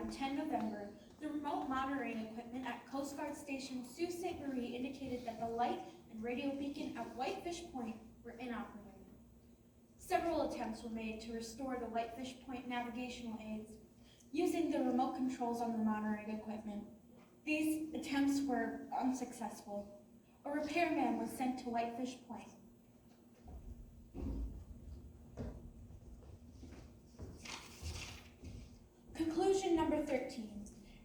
on 10 November, the remote monitoring equipment at Coast Guard Station Sault Ste. Marie indicated that the light and radio beacon at Whitefish Point were inoperative. Several attempts were made to restore the Whitefish Point navigational aids using the remote controls on the monitoring equipment. These attempts were unsuccessful. A repairman was sent to Whitefish Point. Conclusion number 13.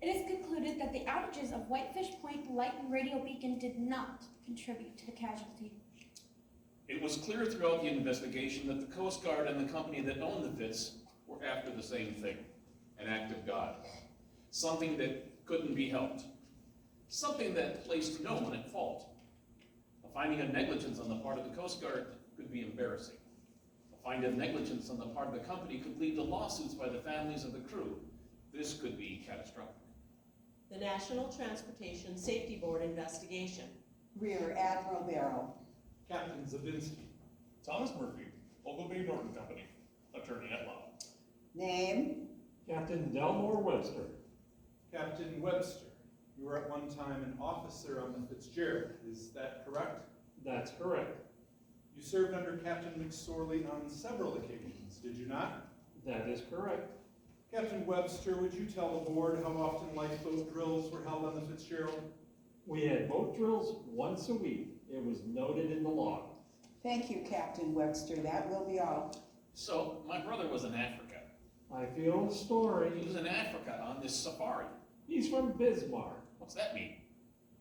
It is concluded that the outages of Whitefish Point light and radio beacon did not contribute to the casualty. It was clear throughout the investigation that the Coast Guard and the company that owned the Fitz were after the same thing, an act of God, something that couldn't be helped, something that placed no one at fault. A finding of negligence on the part of the Coast Guard could be embarrassing. A finding of negligence on the part of the company could lead to lawsuits by the families of the crew. This could be catastrophic. The National Transportation Safety Board investigation. Rear Admiral Barrow. Captain Zabinski. Thomas Murphy, Ogilvy Norton Company, attorney at law. Name. Captain Delmore Webster. Captain Webster, you were at one time an officer on the Fitzgerald, is that correct? That's correct. You served under Captain McSorley on several occasions, did you not? That is correct. Captain Webster, would you tell the board how often lifeboat drills were held on the Fitzgerald? We had boat drills once a week. It was noted in the log. Thank you, Captain Webster. That will be all. So, my brother was in Africa. I feel the He story. was in Africa on this safari. He's from Bismarck. What's that mean?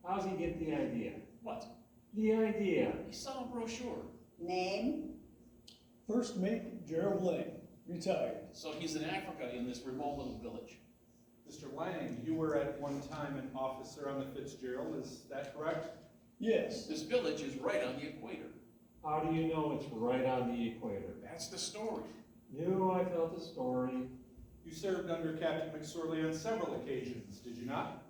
How's he get the idea? What? The idea. He saw a brochure. Name. First mate Gerald Lane, retired. So he's in Africa in this remote little village. Mr. Lang, you were at one time an officer on the Fitzgerald, is that correct? Yes. This village is right on the equator. How do you know it's right on the equator? That's the story. Knew I felt the story. You served under Captain McSorley on several occasions, did you not?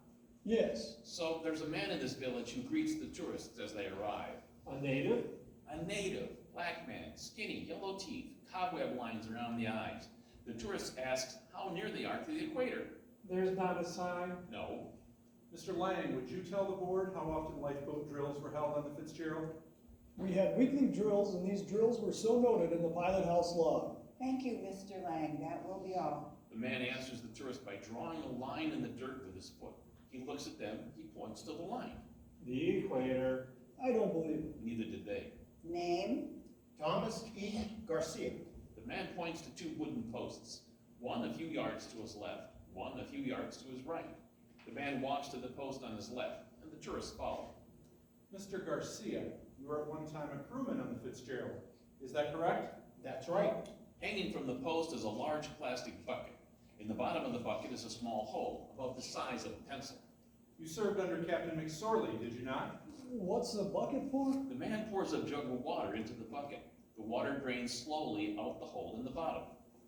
Yes. So there's a man in this village who greets the tourists as they arrive. A native? A native, black man, skinny, yellow teeth, cobweb lines around the eyes. The tourist asks how near they are to the equator. There's not a sign. No. Mr. Lang, would you tell the board how often lifeboat drills were held on the Fitzgerald? We had weekly drills, and these drills were so noted in the pilot house log. Thank you, Mr. Lang. That will be all. The man answers the tourist by drawing a line in the dirt with his foot. He looks at them, he points to the line. The equator. I don't believe it. Neither did they. Name. Thomas E. Garcia. The man points to two wooden posts, one a few yards to his left, one a few yards to his right. The man walks to the post on his left, and the tourists follow. Mr. Garcia, you were at one time a crewman on the Fitzgerald, is that correct? That's right. Hanging from the post is a large plastic bucket. In the bottom of the bucket is a small hole, about the size of a pencil. You served under Captain McSorley, did you not? What's the bucket for? The man pours a jug of water into the bucket. The water drains slowly out the hole in the bottom.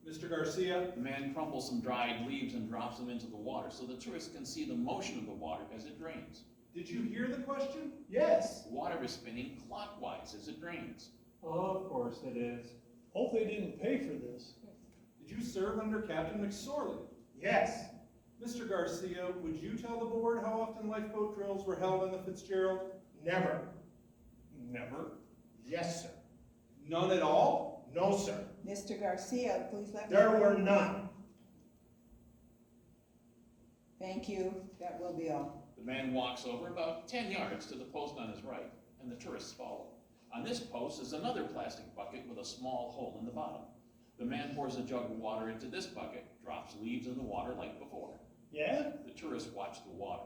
Mr. Garcia, The man crumples some dried leaves and drops them into the water so the tourists can see the motion of the water as it drains. did you hear the question? Yes. The water is spinning clockwise as it drains. Of course it is. Hope they didn't pay for this. Did you serve under Captain McSorley? Yes. Mr. Garcia, would you tell the board how often lifeboat drills were held on the Fitzgerald? Never. Never. Yes, sir. None at all? No, sir. Mr. Garcia, please let me There know. were none. Thank you. That will be all. The man walks over about 10 yards to the post on his right, and the tourists follow. On this post is another plastic bucket with a small hole in the bottom. The man pours a jug of water into this bucket, drops leaves in the water like before. Yeah? The tourists watch the water.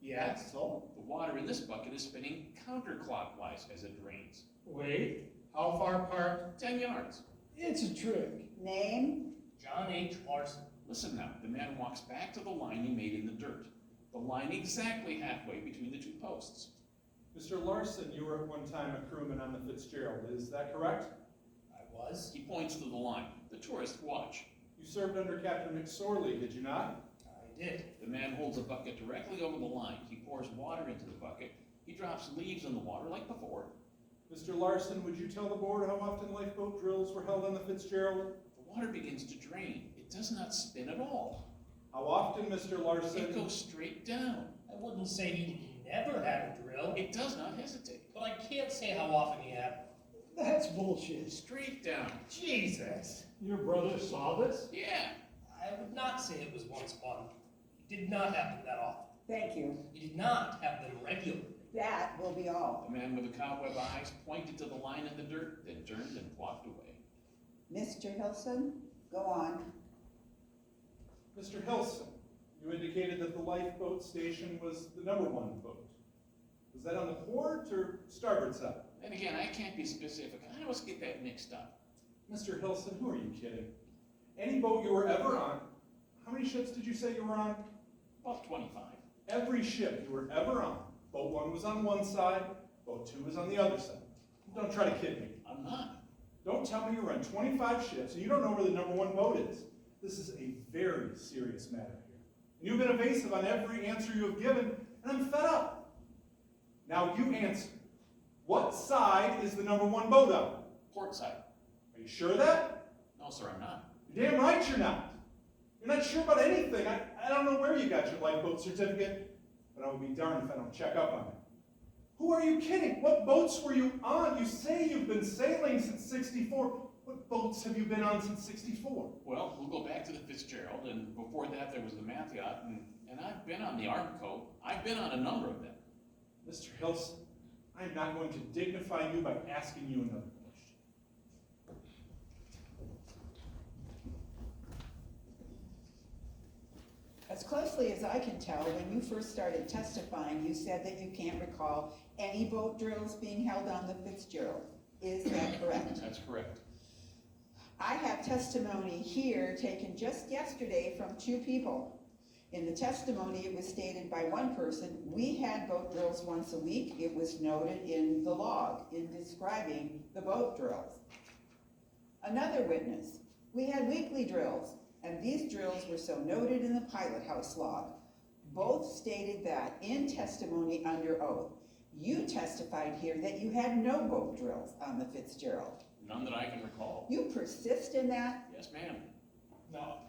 Yes, so? The water in this bucket is spinning counterclockwise as it drains. Wait. How far apart? 10 yards. It's a trick. Name. John H. Larson. Listen now, the man walks back to the line he made in the dirt. The line exactly halfway between the two posts. Mr. Larson, you were at one time a crewman on the Fitzgerald, is that correct? I was. He points to the line. The tourists watch. You served under Captain McSorley, did you not? I did. The man holds a bucket directly over the line. He pours water into the bucket. He drops leaves in the water like before. Mr. Larson, would you tell the board how often lifeboat drills were held on the Fitzgerald? The water begins to drain. It does not spin at all. How often, Mr. Larson? It goes straight down. I wouldn't say he never had a drill, It does not hesitate. but I can't say how often he had. That's bullshit. Straight down. Jesus! Your brother saw this? Yeah. I would not say it was once one. It did not happen that often. Thank you. He did not have them regularly. That will be all. The man with the cobweb eyes pointed to the line in the dirt, then turned and walked away. Mr. Hilson, go on. Mr. Hilson, you indicated that the lifeboat station was the #1 boat. Was that on the port or starboard side? And again, I can't be specific. I always get that mixed up. Mr. Hilson, who are you kidding? Any boat you were ever on, how many ships did you say you were on? About 25. Every ship you were ever on, boat 1 was on one side, boat 2 was on the other side. Don't try to kid me. I'm not. Don't tell me you run 25 ships and you don't know where the #1 boat is. This is a very serious matter here. And you've been evasive on every answer you have given, and I'm fed up. Now you answer. What side is the #1 boat on? Port side. Are you sure of that? No, sir, I'm not. You're damn right you're not. You're not sure about anything. I don't know where you got your lifeboat certificate, but I will be darned if I don't check up on it. Who are you kidding? What boats were you on? You say you've been sailing since '64. What boats have you been on since '64? Well, we'll go back to the Fitzgerald, and before that there was the Math Yacht, and I've been on the Armco. I've been on a number of them. Mr. Hilson, I am not going to dignify you by asking you another question. As closely as I can tell, when you first started testifying, you said that you can't recall any boat drills being held on the Fitzgerald. Is that correct? That's correct. I have testimony here taken just yesterday from 2 people. In the testimony, it was stated by one person, we had boat drills once a week. It was noted in the log in describing the boat drills. Another witness, we had weekly drills, and these drills were so noted in the pilot house log. Both stated that in testimony under oath. You testified here that you had no boat drills on the Fitzgerald. None that I can recall. You persist in that? Yes, ma'am. Now,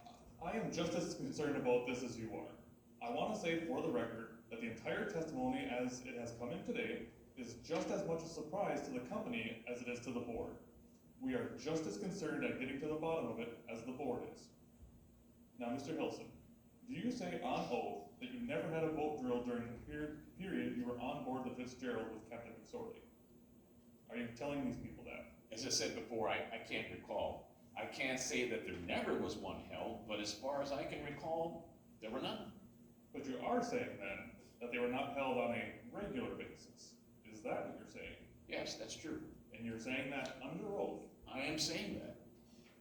I am just as concerned about this as you are. I want to say for the record that the entire testimony as it has come in today is just as much a surprise to the company as it is to the board. We are just as concerned at getting to the bottom of it as the board is. Now, Mr. Hilson, do you say on oath that you never had a boat drill during the period you were on board the Fitzgerald with Captain McSorley? Are you telling these people that? As I said before, I can't recall. I can't say that there never was one held, but as far as I can recall, there were none. But you are saying then that they were not held on a regular basis. Is that what you're saying? Yes, that's true. And you're saying that under oath? I am saying that.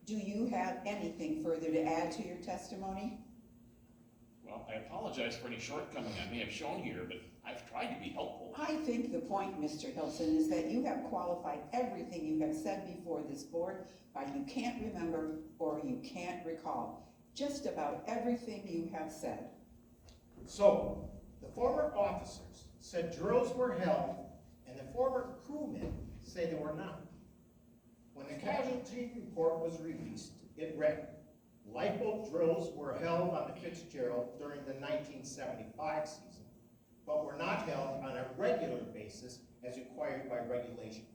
Do you have anything further to add to your testimony? Well, I apologize for any shortcoming I may have shown here, but I've tried to be helpful. I think the point, Mr. Hilson, is that you have qualified everything you have said before this board by you can't remember or you can't recall. Just about everything you have said. So, the former officers said drills were held, and the former crewmen say they were not. When the casualty report was released, it read, lifeboat drills were held on the Fitzgerald during the 1975 season, but were not held on a regular basis as required by regulation.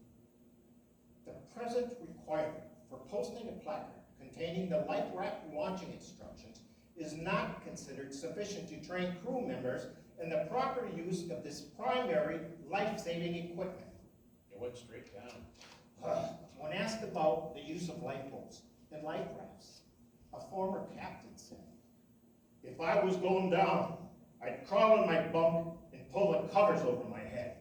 The present requirement for posting a placard containing the life raft launching instructions is not considered sufficient to train crew members in the proper use of this primary life-saving equipment. It went straight down. When asked about the use of lifeboats and life rafts, a former captain said, if I was going down, I'd crawl in my bunk and pull the covers over my head.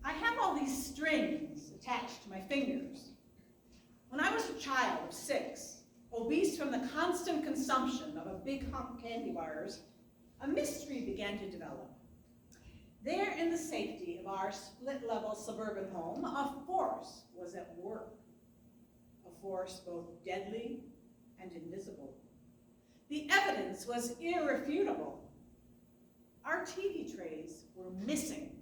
I have all these strings attached to my fingers. When I was a child of 6, obese from the constant consumption of a big hunk of candy bars, a mystery began to develop. There in the safety of our split-level suburban home, a force was at work. A force both deadly and invisible. The evidence was irrefutable. Our TV trays were missing.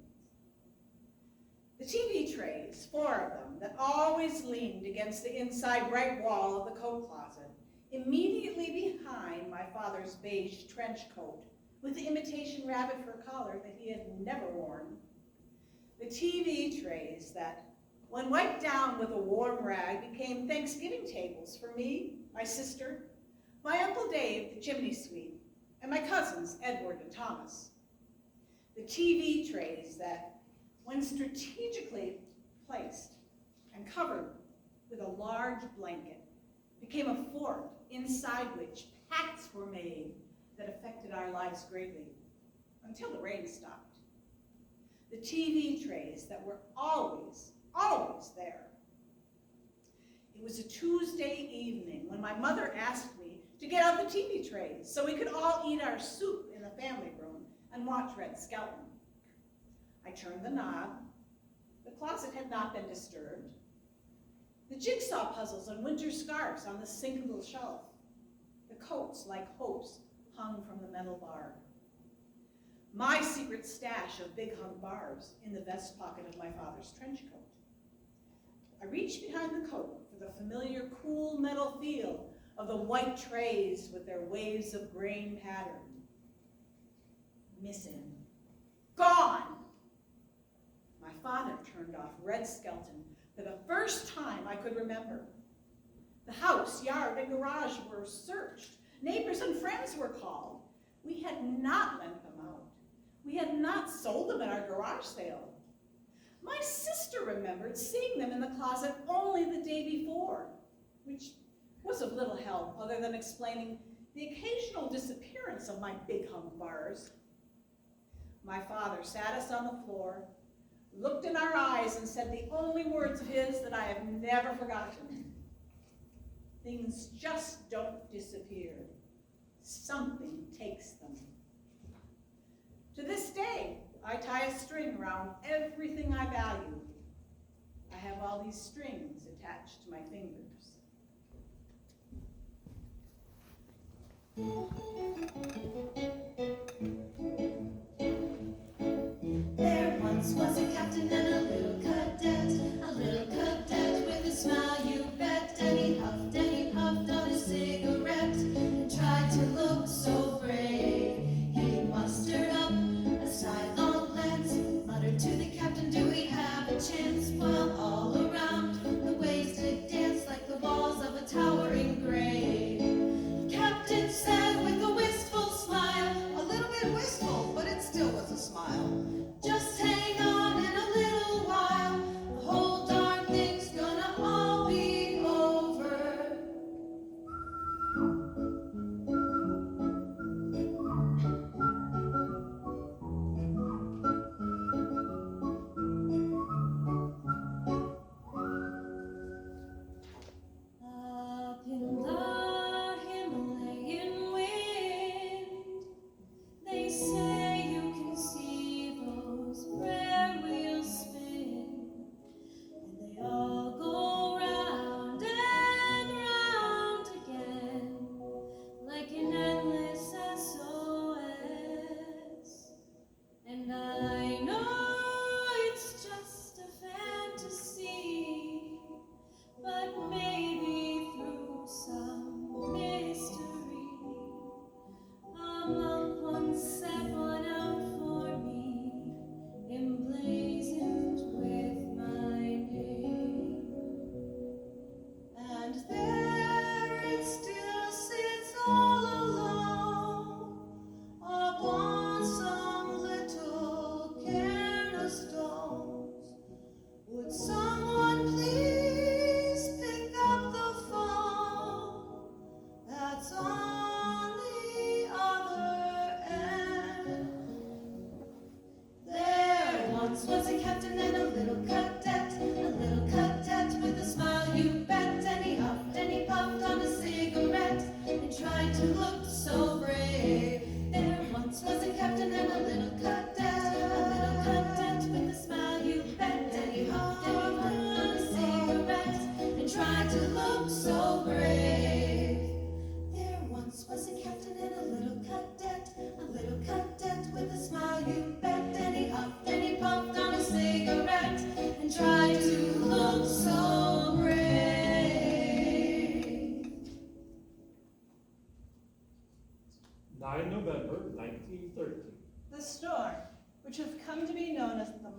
The TV trays, 4 of them, that always leaned against the inside right wall of the coat closet, immediately behind my father's beige trench coat with the imitation rabbit fur collar that he had never worn. The TV trays that, when wiped down with a warm rag, became Thanksgiving tables for me, my sister, my Uncle Dave, the chimney sweep, and my cousins, Edward and Thomas. The TV trays that, when strategically placed and covered with a large blanket, became a fort inside which pacts were made that affected our lives greatly, until the rain stopped. The TV trays that were always, always there. It was a Tuesday evening when my mother asked me to get out the TV trays so we could all eat our soup in the family room and watch Red Skelton. I turned the knob. The closet had not been disturbed. The jigsaw puzzles and winter scarves on the single shelf. The coats, like hopes, hung from the metal bar. My secret stash of big hung barbs in the vest pocket of my father's trench coat. I reached behind the coat for the familiar cool metal feel of the white trays with their waves of grain pattern. Missing. Gone! My father turned off Red Skelton for the first time I could remember. The house, yard, and garage were searched. Neighbors and friends were called. We had not lent them out. We had not sold them at our garage sale. My sister remembered seeing them in the closet only the day before, which was of little help other than explaining the occasional disappearance of my big hung bars. My father sat us on the floor, looked in our eyes, and said the only words of his that I have never forgotten. Things just don't disappear. Something takes them. To this day, I tie a string around everything I value. I have all these strings attached to my fingers. There once was a captain and a little cadet with a smile, you bet. And he puffed on his cigarette and tried to look so brave. He mustered up a sidelong glance, muttered to the captain, "Do we have a chance?" While all around the waves did dance like the walls of a towering grave. The captain said with a wistful smile, a little bit wistful, but it still was a smile, "Just hang on in a little while, the whole darn thing's gonna all be over." Up in the Himalayan wind, they say you can see those prayer wheels spin, and they all go round and round again, like an endless SOS. And I know it's just a fantasy, but maybe through some mystery, a monk once set one out for me, emblazoned with my name. And there it still sits all alone upon some little careless stones. Would someone please pick up the phone that's on the other end? There once was a captain and a little cadet with a smile, you bet. And he huffed and he puffed on a cigarette and tried to look so brave. There once was a captain and a little cadet with a smile, you bet. And he huffed and he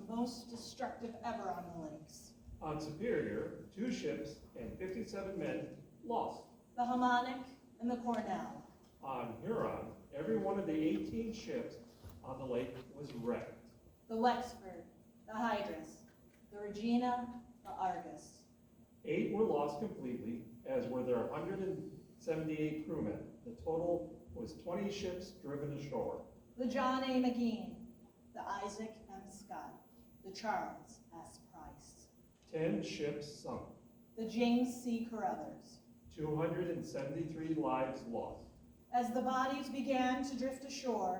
the most destructive ever on the lakes. On Superior, 2 ships and 57 men lost. The Harmonic and the Cornell. On Huron, every one of the 18 ships on the lake was wrecked. The Wexford, the Hydrus, the Regina, the Argus. 8 were lost completely, as were their 178 crewmen. The total was 20 ships driven ashore. The John A. McGean, the Isaac M. Scott, the Charles S. Price. 10 ships sunk. The James C. Carruthers. 273 lives lost. As the bodies began to drift ashore,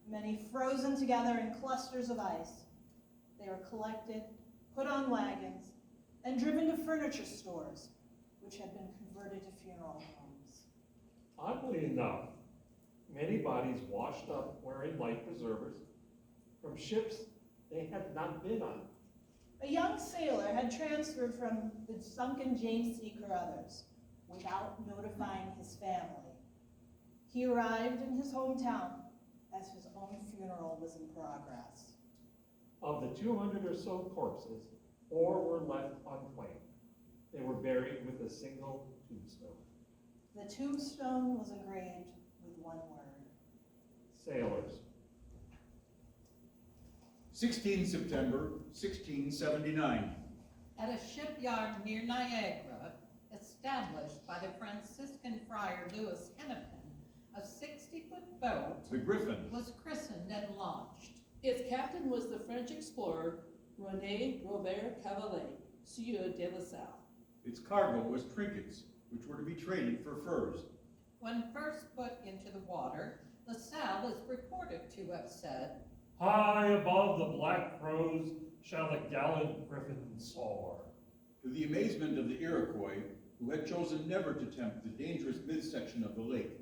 many frozen together in clusters of ice, they were collected, put on wagons, and driven to furniture stores, which had been converted to funeral homes. Oddly enough, many bodies washed up wearing life preservers from ships they had not been on. A young sailor had transferred from the sunken James C. Carruthers without notifying his family. He arrived in his hometown as his own funeral was in progress. Of the 200 or so corpses, 4 were left unclaimed. They were buried with a single tombstone. The tombstone was engraved with one word. Sailors. 16 September 1679. At a shipyard near Niagara, established by the Franciscan friar Louis Hennepin, a 60-foot boat, The Griffin, was christened and launched. Its captain was the French explorer René Robert Cavalet, Sieur de La Salle. its cargo was trinkets, which were to be traded for furs. When first put into the water, La Salle is reported to have said, High above the black crows shall the gallant griffin soar. To the amazement of the Iroquois, who had chosen never to tempt the dangerous midsection of the lake,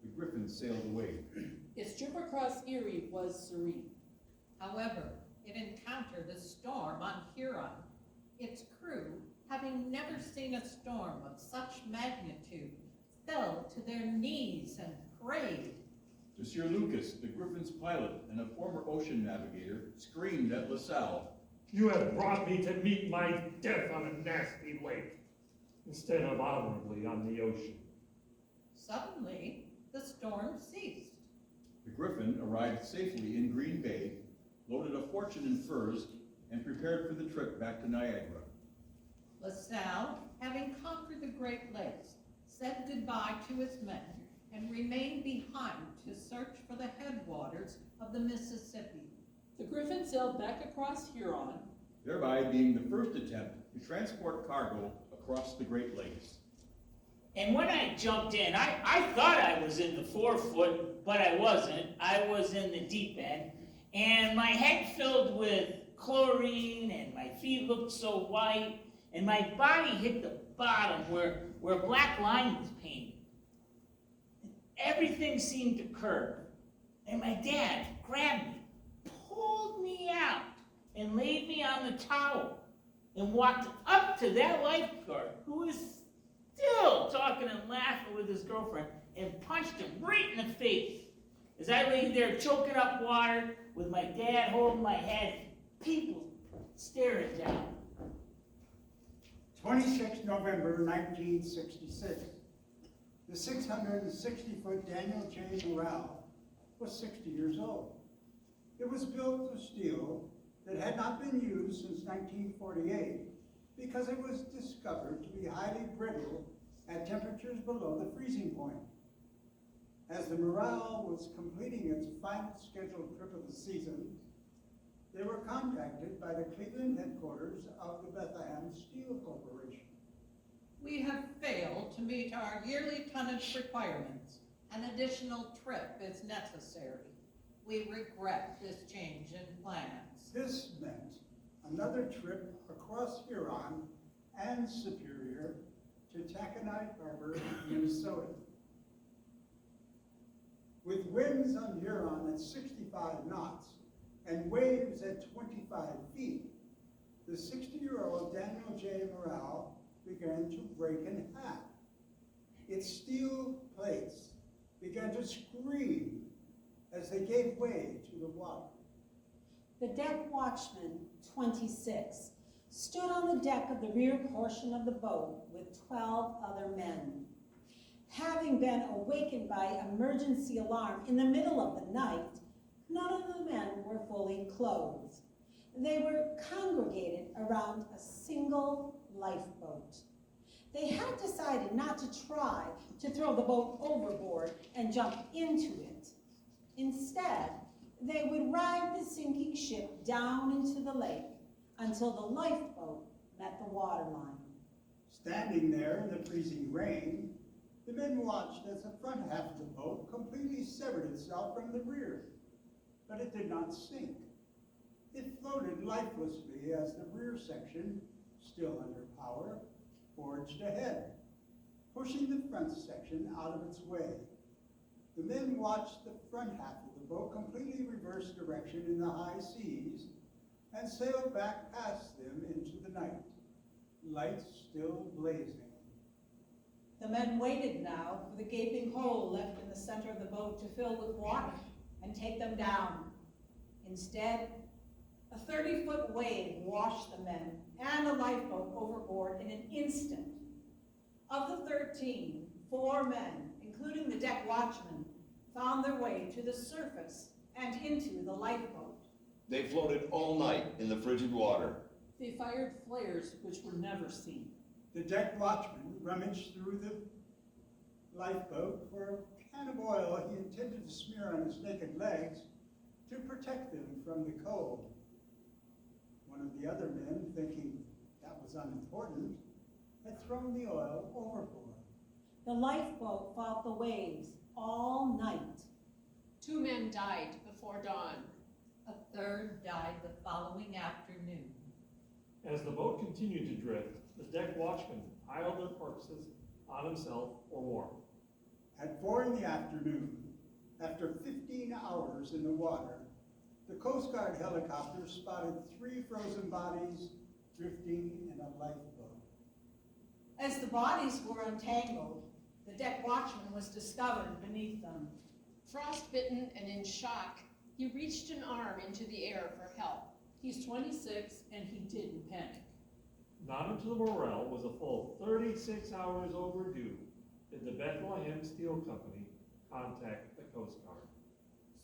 the Griffin sailed away. Its trip across Erie was serene. however, it encountered a storm on Huron. Its crew, having never seen a storm of such magnitude, fell to their knees and prayed. Monsieur Lucas, the Griffin's pilot and a former ocean navigator, screamed at La Salle. You have brought me to meet my death on a nasty lake, instead of honorably on the ocean. Suddenly, the storm ceased. The Griffin arrived safely in Green Bay, loaded a fortune in furs, and prepared for the trip back to Niagara. La Salle, having conquered the Great Lakes, said goodbye to his men and remained behind to search for the headwaters of the Mississippi. The Griffin sailed back across Huron, thereby being the first attempt to transport cargo across the Great Lakes. And when I jumped in, I thought I was in the forefoot, but I wasn't. I was in the deep end, and my head filled with chlorine, and my feet looked so white, and my body hit the bottom where a black line was painted. Everything seemed to curve, and my dad grabbed me, pulled me out, and laid me on the towel, and walked up to that lifeguard, who was still talking and laughing with his girlfriend, and punched him right in the face. As I lay there choking up water with my dad holding my head, people staring down. 26 November 1966. The 660-foot Daniel J. Morale was 60 years old. It was built of steel that had not been used since 1948 because it was discovered to be highly brittle at temperatures below the freezing point. As the Morale was completing its final scheduled trip of the season, they were contacted by the Cleveland headquarters of the Bethlehem Steel Corporation. We have failed to meet our yearly tonnage requirements. An additional trip is necessary. We regret this change in plans. This meant another trip across Huron and Superior to Taconite Harbor, Minnesota. With winds on Huron at 65 knots and waves at 25 feet, the 60-year-old Daniel J. Morale began to break in half. Its steel plates began to scream as they gave way to the water. The deck watchman, 26, stood on the deck of the rear portion of the boat with 12 other men. Having been awakened by emergency alarm in the middle of the night, none of the men were fully clothed. They were congregated around a single lifeboat. They had decided not to try to throw the boat overboard and jump into it. Instead, they would ride the sinking ship down into the lake until the lifeboat met the waterline. Standing there in the freezing rain, the men watched as the front half of the boat completely severed itself from the rear, but it did not sink. It floated lifelessly as the rear section, still under power, forged ahead, pushing the front section out of its way. The men watched the front half of the boat completely reverse direction in the high seas and sail back past them into the night, lights still blazing. The men waited now for the gaping hole left in the center of the boat to fill with water and take them down. Instead, a 30-foot wave washed the men and the lifeboat overboard in an instant. Of the 13, 4 men, including the deck watchman, found their way to the surface and into the lifeboat. They floated all night in the frigid water. They fired flares which were never seen. The deck watchman rummaged through the lifeboat for a can of oil he intended to smear on his naked legs to protect them from the cold. One of the other men, thinking that was unimportant, had thrown the oil overboard. The lifeboat fought the waves all night. 2 men died before dawn. A third died the following afternoon. As the boat continued to drift, the deck watchman piled their corpses on himself for warmth. At 4 in the afternoon, after 15 hours in the water, the Coast Guard helicopter spotted 3 frozen bodies drifting in a lifeboat. As the bodies were untangled, the deck watchman was discovered beneath them. Frostbitten and in shock, he reached an arm into the air for help. He's 26 and he didn't panic. Not until the morale was a full 36 hours overdue did the Bethlehem Steel Company contact the Coast Guard.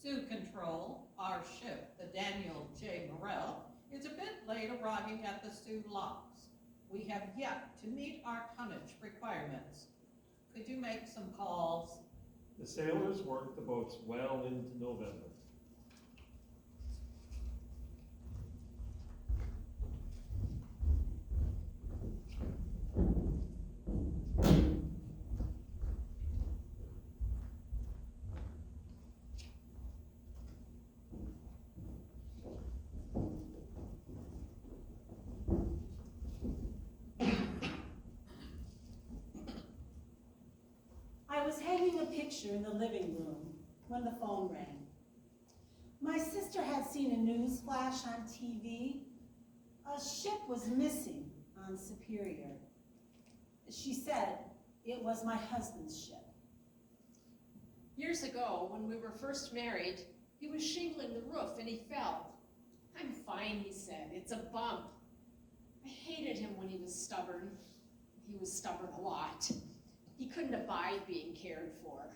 Sioux Control, our ship, the Daniel J. Morrell, is a bit late arriving at the Sioux locks. We have yet to meet our tonnage requirements. Could you make some calls? The sailors worked the boats well into November. I was hanging a picture in the living room when the phone rang. My sister had seen a news flash on TV. A ship was missing on Superior. She said it was my husband's ship. Years ago, when we were first married, he was shingling the roof and he fell. "I'm fine," he said. "It's a bump." I hated him when he was stubborn. He was stubborn a lot. He couldn't abide being cared for.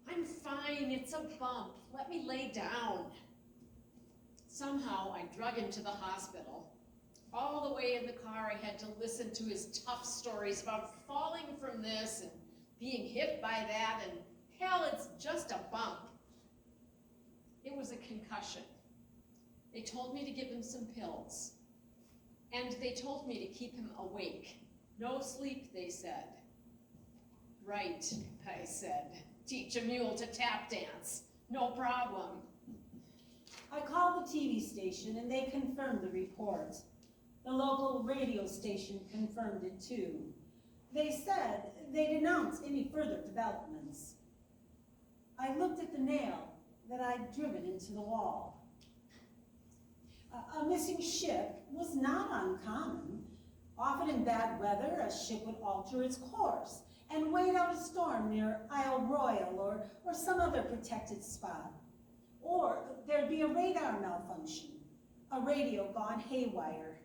"I'm fine, it's a bump. Let me lay down." Somehow I drug him to the hospital. All the way in the car, I had to listen to his tough stories about falling from this and being hit by that, and hell, it's just a bump. It was a concussion. They told me to give him some pills. And they told me to keep him awake. No sleep, they said. "Right," I said. "Teach a mule to tap dance. No problem." I called the TV station and they confirmed the report. The local radio station confirmed it too. They said they'd announce any further developments. I looked at the nail that I'd driven into the wall. A missing ship was not uncommon. Often in bad weather, a ship would alter its course and wait out a storm near Isle Royale or some other protected spot. Or there'd be a radar malfunction a radio gone haywire,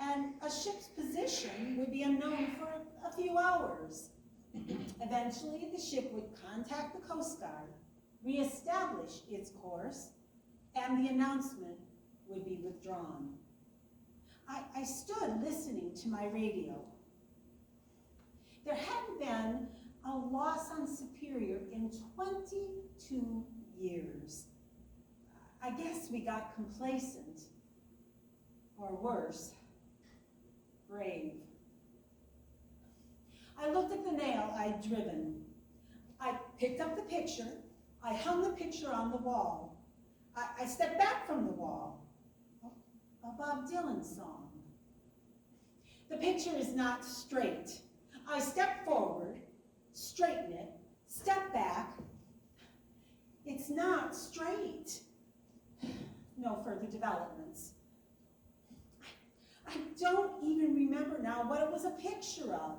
and a ship's position would be unknown for a few hours. Eventually, the ship would contact the Coast Guard, reestablish its course, and the announcement would be withdrawn. I stood listening to my radio. There hadn't been a loss on Superior in 22 years. I guess we got complacent, or worse, brave. I looked at the nail I'd driven. I picked up the picture. I hung the picture on the wall. I stepped back from the wall. A Bob Dylan song. The picture is not straight. I step forward, straighten it, step back. It's not straight. No further developments. I don't even remember now what it was a picture of.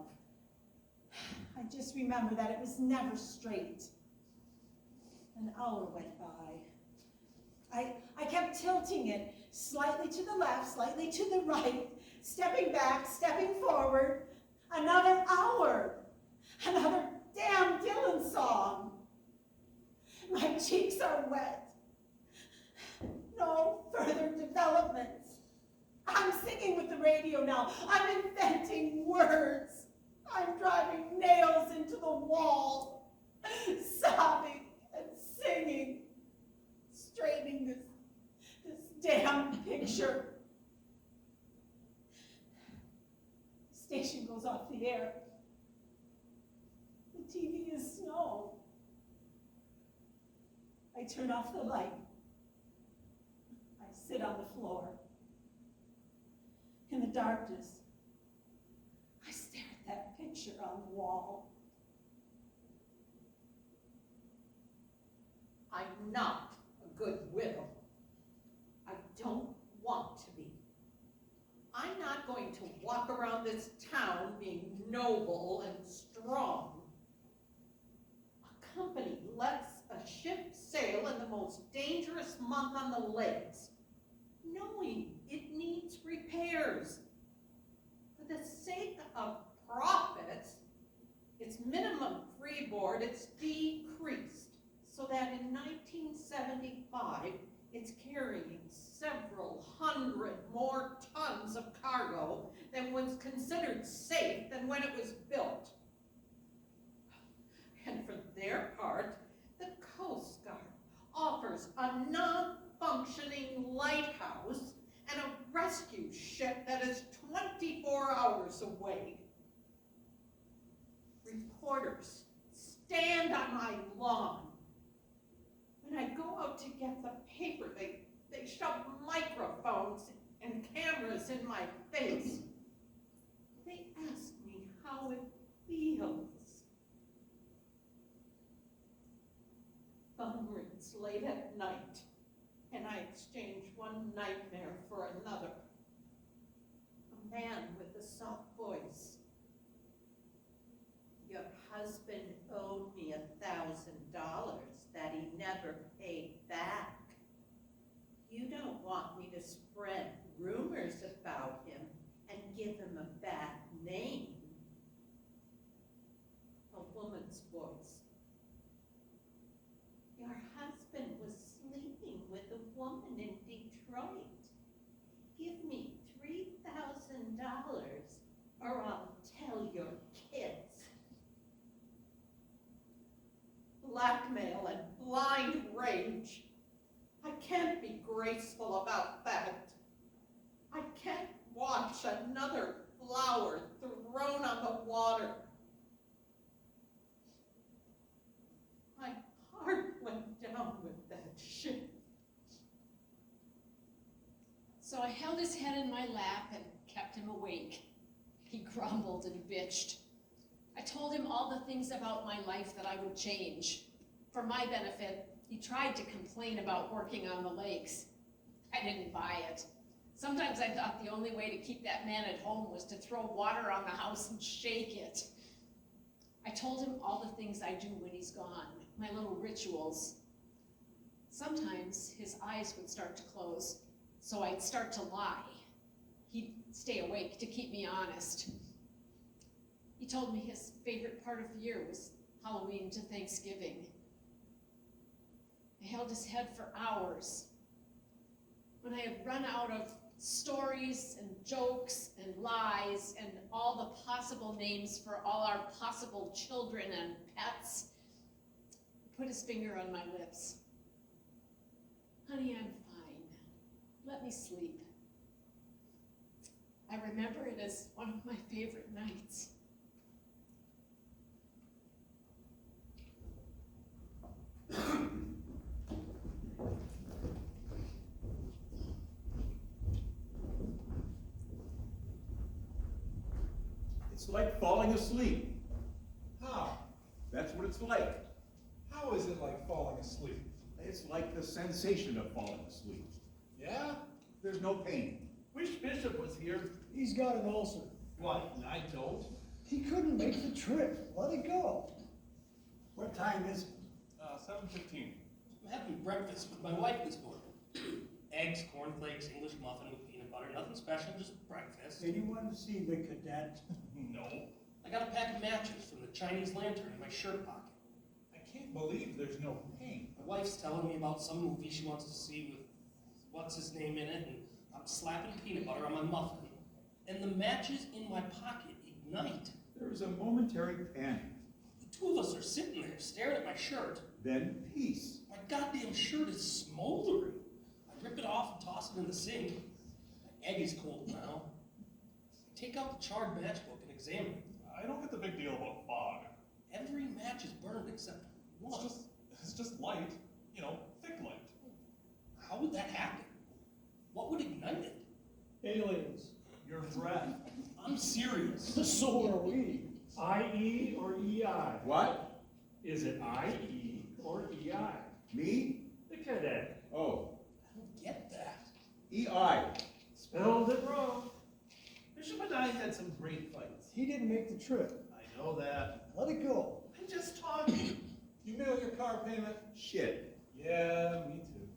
I just remember that it was never straight. An hour went by. I kept tilting it slightly to the left, slightly to the right, stepping back, stepping forward. Another hour. Another damn Dylan song. My cheeks are wet. No further developments. I'm singing with the radio now. I'm inventing words. I'm driving nails into the wall, sobbing and singing, straightening this damn picture. Station goes off the air. The TV is snow. I turn off the light. I sit on the floor. In the darkness, I stare at that picture on the wall. I'm not a good widow. I don't want to be. I'm not going to walk around this town being noble and strong. A company lets a ship sail in the most dangerous month on the lakes, knowing it needs repairs. For the sake of profits, its minimum freeboard is decreased, so that in 1975, it's carrying several hundred more tons of cargo than was considered safe than when it was built. And for their part, the Coast Guard offers a non-functioning lighthouse and a rescue ship that is 24 hours away. Reporters stand on my lawn. When I go out to get the paper, they shove microphones and cameras in my face. They ask me how it feels. Phone rings late at night, and I exchange one nightmare for another. A man with a soft voice. Your husband owed me $1,000 that he never paid back. You don't want me to spread rumors about him and give him a bad name. A woman's voice. Your husband was sleeping with a woman in Detroit. Give me $3,000 or I'll tell your kids. Blackmail and blind rage. I can't be graceful about that. I can't watch another flower thrown on the water. My heart went down with that ship. So I held his head in my lap and kept him awake. He grumbled and bitched. I told him all the things about my life that I would change. For my benefit, he tried to complain about working on the lakes. I didn't buy it. Sometimes I thought the only way to keep that man at home was to throw water on the house and shake it. I told him all the things I do when he's gone, my little rituals. Sometimes his eyes would start to close. so I'd start to lie. He'd stay awake to keep me honest. He told me his favorite part of the year was Halloween to Thanksgiving. I held his head for hours. When I had run out of stories and jokes and lies and all the possible names for all our possible children and pets, he put his finger on my lips. Honey, I'm fine. Let me sleep. I remember it as one of my favorite nights. It's like falling asleep. How? That's what it's like. How is it like falling asleep? It's like the sensation of falling asleep. Yeah? There's no pain. Wish Bishop was here. He's got an ulcer. What, and I don't? He couldn't make the trip. Let it go. What time is it? 7:15. I'm having breakfast with my wife this morning. Eggs, cornflakes, English muffin with peanut butter, nothing special, just breakfast. Anyone see the cadet? No. I got a pack of matches from the Chinese lantern in my shirt pocket. I can't believe there's no pain. My wife's telling me about some movie she wants to see with what's his name in it, and I'm slapping peanut butter on my muffin, and the matches in my pocket ignite. There is a momentary panic. The two of us are sitting there staring at my shirt. Then peace. My goddamn shirt is smoldering. I rip it off and toss it in the sink. My egg is cold now. I take out the charred matchbook and examine it. I don't get the big deal about fog. Every match is burned except one. It's just light, thick light. How would that happen? What would ignite it? Aliens. Your breath. I'm serious. So are we. IE or EI? What? Is it IE or EI? Me? The cadet. Oh. I don't get that. EI. Spelled it wrong. Bishop and I had some great fights. He didn't make the trip. I know that. Let it go. I'm just talking. You mail your car payment? Shit. Yeah, me too.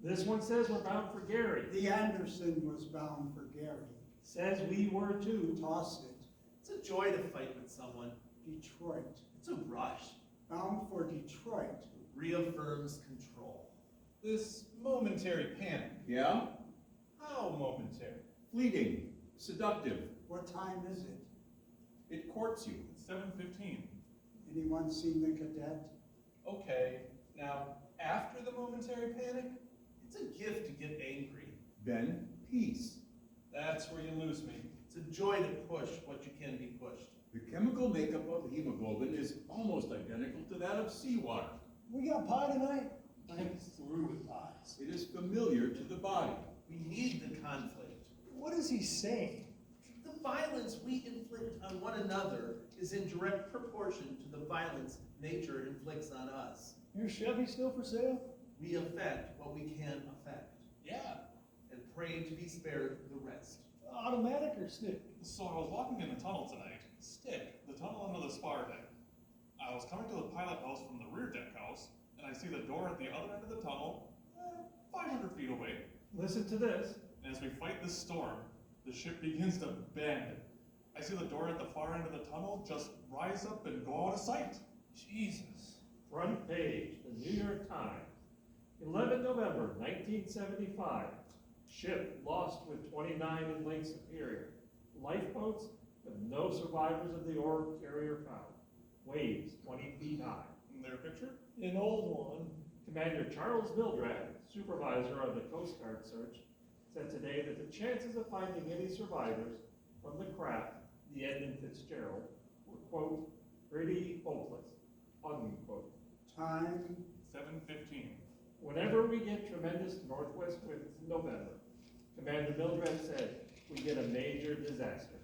This one says we're bound for Gary. The Anderson was bound for Gary. Says we were too. Toss it. It's a joy to fight with someone. Detroit. It's a rush. Bound for Detroit. Reaffirms control. This momentary panic. Yeah? How momentary? Fleeting. Seductive. What time is it? It courts you. It's 7:15. Anyone seen the cadet? Okay, now, after the momentary panic, it's a gift to get angry. Then peace. That's where you lose me. It's a joy to push what you can be pushed. The chemical makeup of hemoglobin is almost identical to that of seawater. We got pie tonight? I'm through with lies. It is familiar to the body. We need the conflict. What is he saying? The violence we inflict on one another is in direct proportion to the violence nature inflicts on us. Your Chevy still for sale? We affect what we can affect, Yeah. and pray to be spared the rest. Automatic or stick? So I was walking in the tunnel tonight. Stick. The tunnel under the spar deck. I was coming to the pilot house from the rear deck house, and I see the door at the other end of the tunnel, 500 feet away. Listen to this. And as we fight this storm, the ship begins to bend. I see the door at the far end of the tunnel just rise up and go out of sight. Jesus. Front page, the New York Times. 11 November 1975. Ship lost with 29 in Lake Superior. Lifeboats, but no survivors of the ore carrier found. Waves 20 feet high. And their picture? An old one. Commander Charles Mildrad, supervisor of the Coast Guard search, said today that the chances of finding any survivors from the craft, the Edmund Fitzgerald, were, quote, pretty hopeless, unquote. Time. 7:15. Whenever we get tremendous northwest winds in November, Commander Mildrad said, we get a major disaster.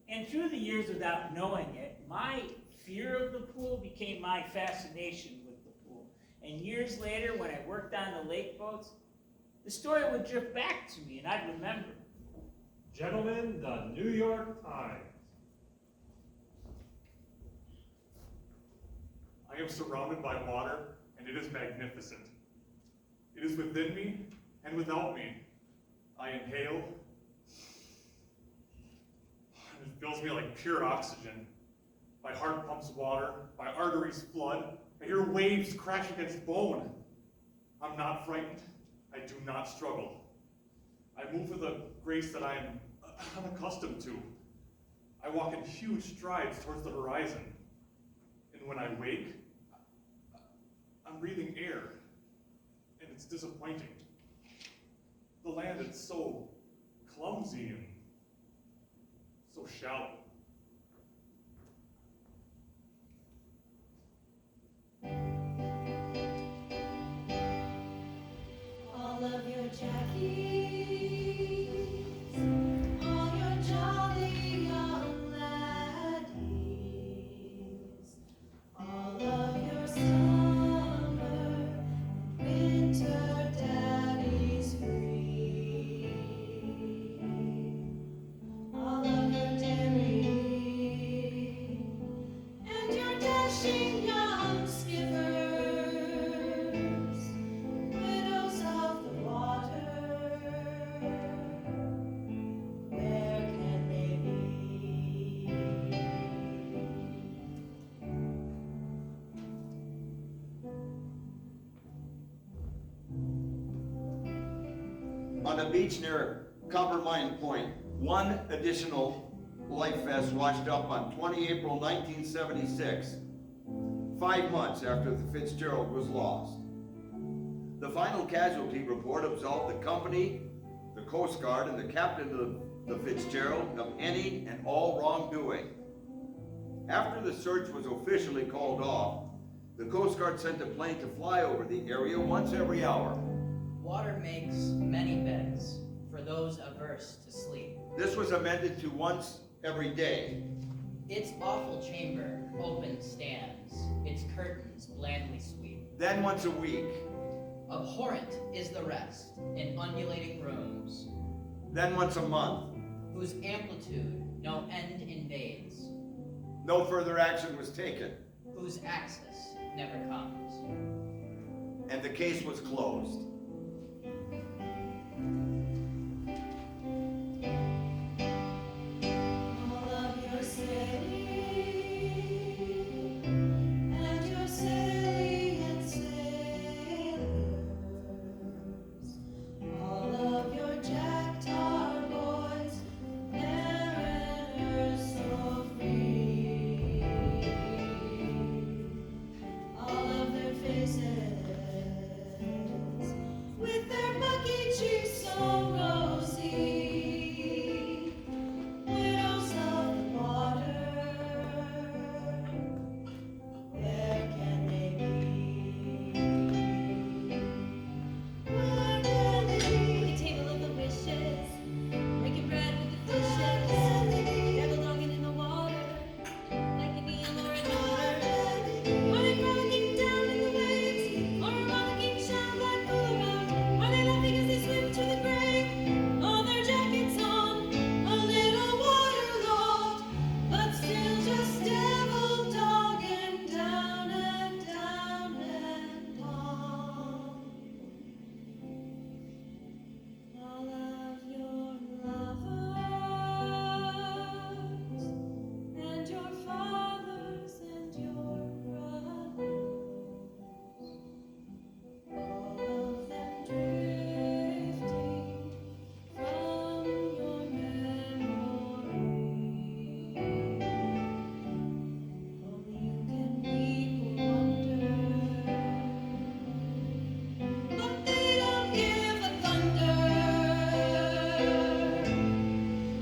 And through the years without knowing it, my fear of the pool became my fascination with the pool. And years later, when I worked on the lake boats, the story would drift back to me and I'd remember. Gentlemen, the New York Times. I am surrounded by water, and it is magnificent. It is within me, And without me, I inhale, and it fills me like pure oxygen. My heart pumps water, my arteries flood, I hear waves crash against bone. I'm not frightened, I do not struggle. I move with a grace that I am unaccustomed to. I walk in huge strides towards the horizon. And when I wake, I'm breathing air, and it's disappointing. The land is so clumsy and so shallow. All of your Jackies, all your jolly young laddies, all of your summer and winter daddies free, all of your dairy and your dashing young skippers, widows of the water, where can they be? On the beach near Coppermine Point, one additional life vest washed up on 20 April 1976, 5 months after the Fitzgerald was lost. The final casualty report absolved the company, the Coast Guard, and the captain of the Fitzgerald of any and all wrongdoing. After the search was officially called off, the Coast Guard sent a plane to fly over the area once every hour. Water makes many beds for those averse to sleep. This was amended to once every day. Its awful chamber open stands, its curtains blandly sweep. Then once a week. Abhorrent is the rest in undulating rooms. Then once a month. Whose amplitude no end invades. No further action was taken. Whose axis never comes. And the case was closed. All of your sailing and your salient sailors, all of your jack-tar boys, mariners so free, all of their faces with their bucky cheeks so rosy, widows of the water, where can they be? Where can they be? The table of the wishes, breaking bread with the fishes, devil dogging in the water, like a neon or an otter, are they frolicking down in the waves, or a rollicking shadow black pool around? Are they laughing as they swim to the grave? All their jackets on, a little waterlogged, but still just devil dogging down and down and on. All of your lovers and your fathers and your brothers, all of them drifting from your memory. Only you can weep or wonder, but they don't give a thunder.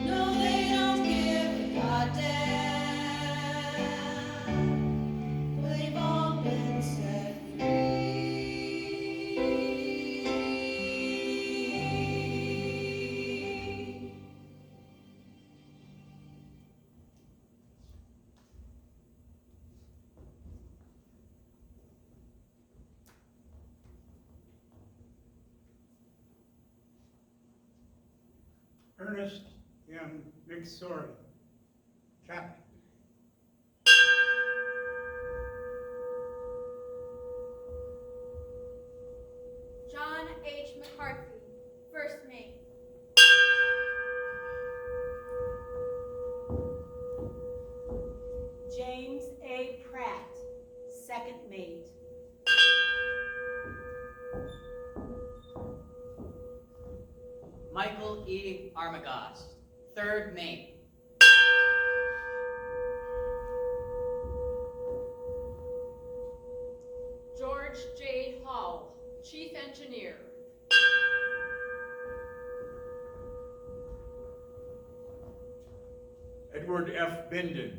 No, they don't give a goddamn, for they've all been set free. Ernest M. McSorley, Captain. John H. McCarthy, Armagast, 3rd mate. George J. Hall, Chief Engineer. Edward F. Binden,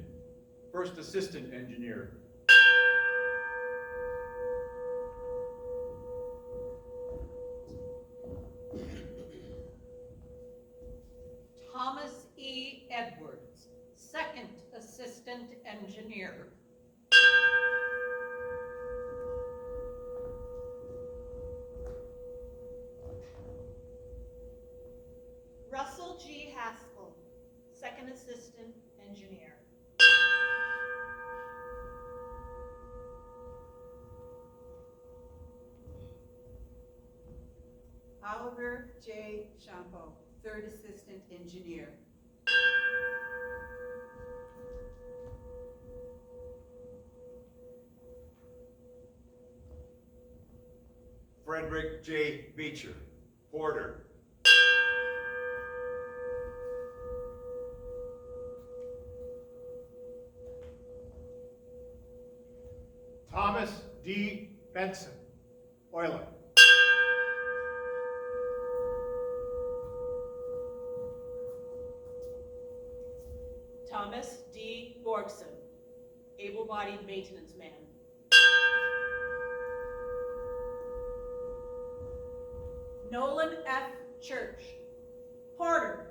First Assistant Engineer. Thomas E. Edwards, 2nd Assistant Engineer. Russell G. Haskell, 2nd Assistant Engineer. Oliver J. Champo, 3rd Assistant Engineer. Frederick J. Beecher, Porter. Thomas D. Benson, Oiler. Thomas D. Borgson, able-bodied maintenance man. Nolan F. Church, Porter.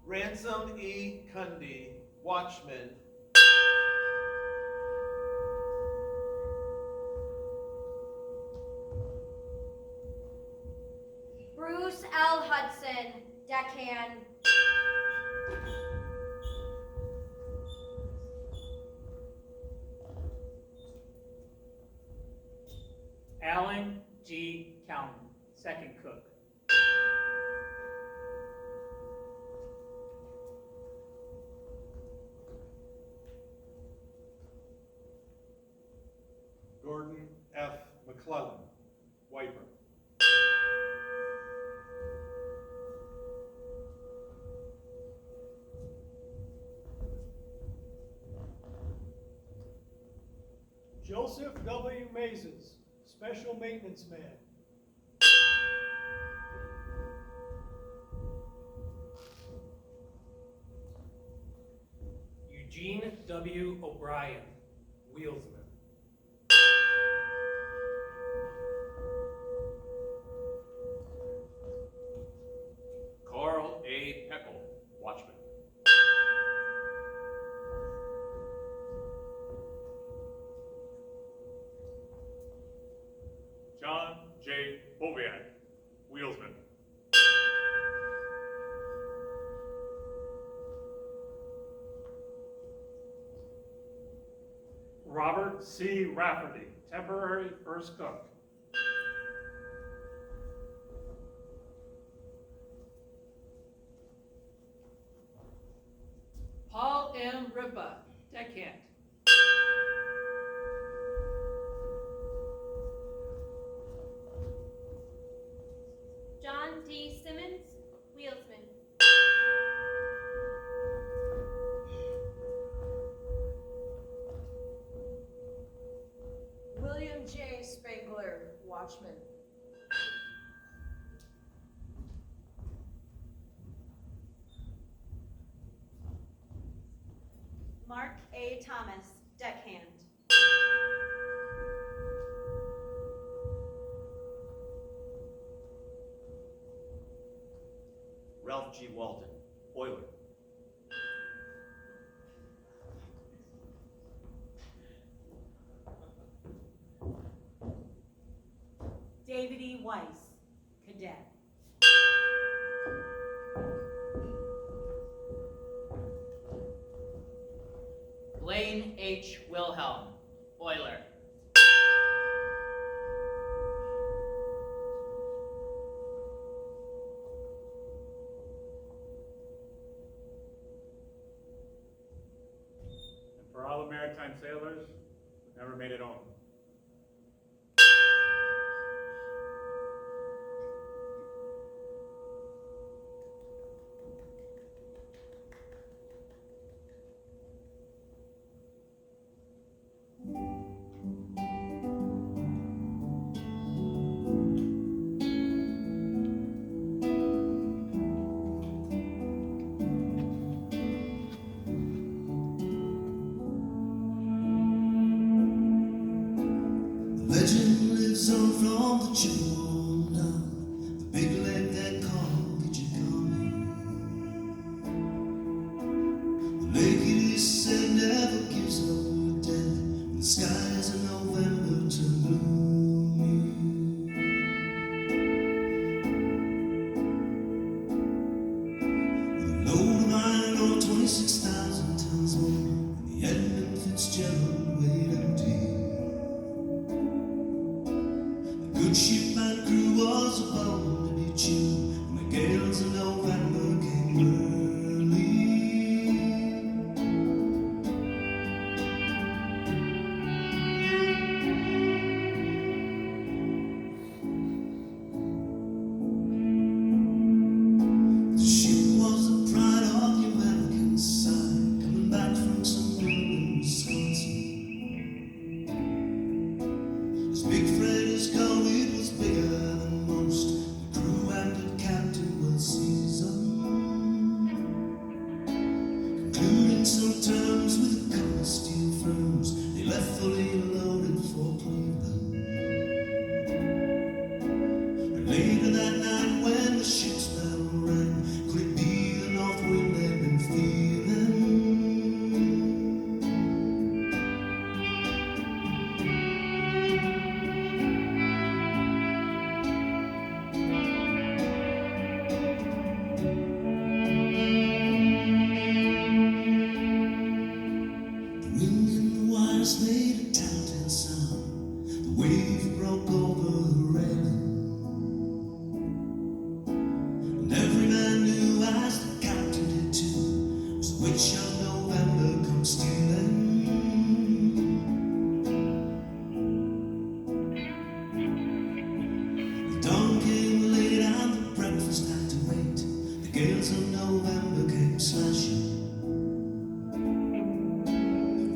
Ransom E. Cundy, Watchman. Bruce L. Hudson, Deckhand. Alan G. County, 2nd cook. Gordon F. McClellan, Wiper. Joseph W. Mazes, Special Maintenance Man. Eugene W. O'Brien, Wheelsman. Carl A. Peckle, Watchman. John J. Boviak, Wheelsman. Robert C. Rafferty, temporary 1st cook. Paul M. Riba, deckhand. John D. Simmons, wheelsman. William J. Spangler, Watchman. Mark A. Thomas, deckhand. Ralph G. Walton, Oiler. David E. Weiss, cadet. Blaine H. Wilhelm, Oiler. And for all the maritime sailors who never made it home, Later that night when the ship's bell rang, could it be the north wind they'd been feeling? The wind in the wires made a telltale sound. The wave broke over the railing. And every man knew, as the captain did too, was the witch of November come stealing. The dawn came late and the breakfast had to wait. The gales of November came slashing.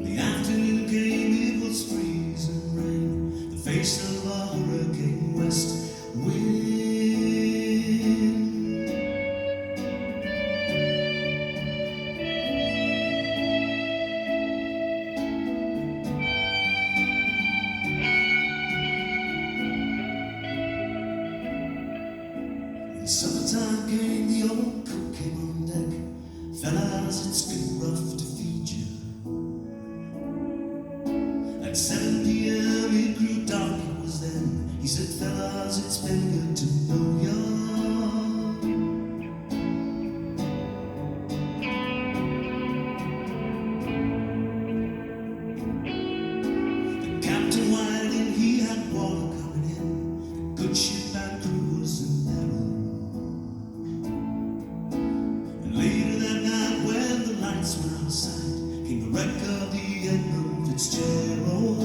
The afternoon came, it was freezing rain, the face of a hurricane west wind. When summertime came, the old cook came on deck. Fellas, it's been rough to feed you. At 7 p.m. it grew dark, it was then. He said, fellas, it's been good to know ya. The captain wired in, he had water coming in. The good ship and crew was in peril. And later that night when the lights were outside, came the wreck of the Edmund Fitzgerald.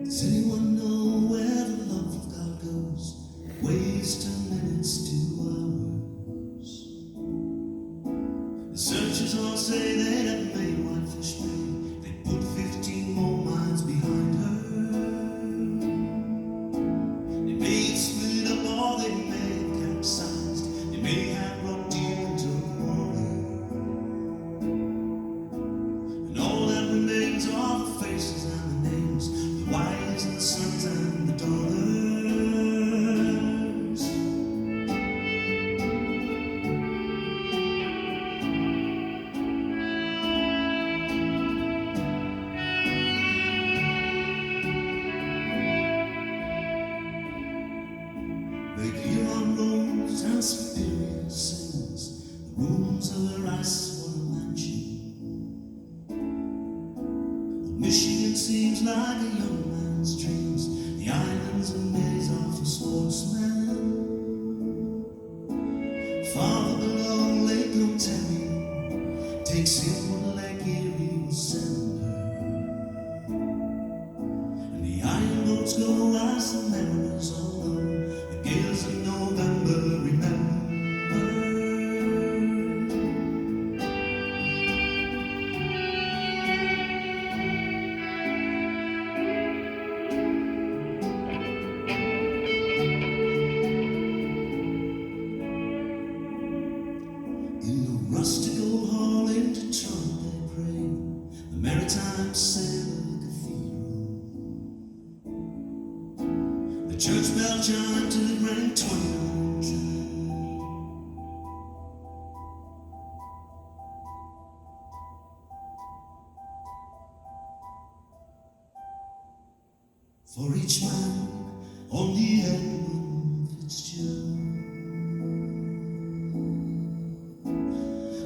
Does anyone know where the love of God goes? Waves turn minutes to hours. The searchers all say they have made Whitefish Bay. They put 15 more miles behind her. They may have split up or they may have capsized. They may have run deep into the water. And all that remains are the faces and the names, the wives and the sons and the daughters. Lake Huron rolls and Superior sings. The rooms of her ice were a mansion. Michigan seems like a young man's dreams. The islands are maze are for sportsmen. Farther below Lake Ontario takes in what Lake Erie will send her. And the iron boats go as the mariners all know. The gales of November remember. In the rustic old hall in Detroit they pray, the Maritime Sailor Cathedral. The church bell chimed to the grand 29 time. For each man on the Edmund Fitzgerald.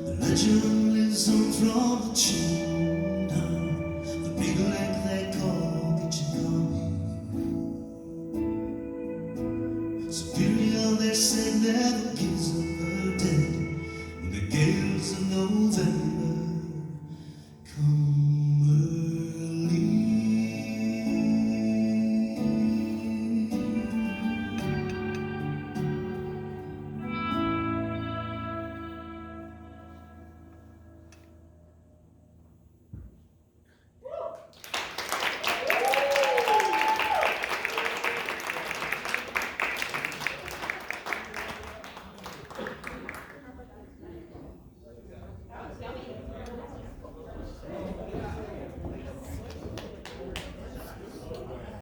The legend lives on from the children down the big lake they call Kitchigami. Superior, they say, never gives up her dead when the gales of November